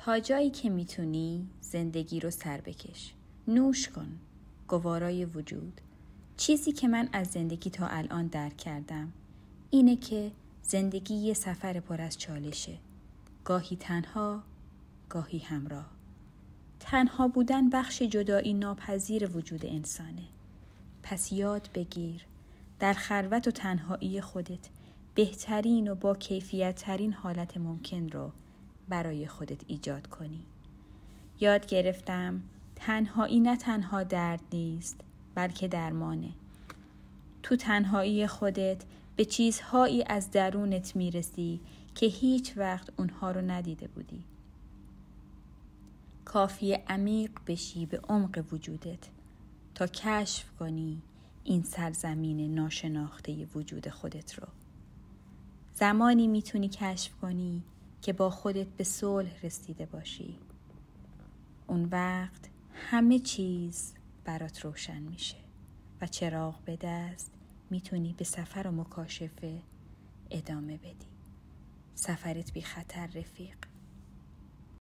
تا جایی که میتونی زندگی رو سر بکش. نوش کن گوارای وجود. چیزی که من از زندگی تا الان درک کردم اینه که زندگی یه سفر پر از چالشه. گاهی تنها، گاهی همراه. تنها بودن بخش جدایی ناپذیر وجود انسانه. پس یاد بگیر در خلوت و تنهایی خودت بهترین و با کیفیت ترین حالت ممکن رو برای خودت ایجاد کنی. یاد گرفتم تنهایی نه تنها درد نیست بلکه درمانه. تو تنهایی خودت به چیزهایی از درونت میرسی که هیچ وقت اونها رو ندیده بودی. کافیه عمیق بشی به عمق وجودت تا کشف کنی این سرزمین ناشناخته وجود خودت رو. زمانی میتونی کشف کنی که با خودت به صلح رسیده باشی. اون وقت همه چیز برات روشن میشه و چراغ به دست میتونی به سفر و مکاشفه ادامه بدی. سفرت بی خطر رفیق.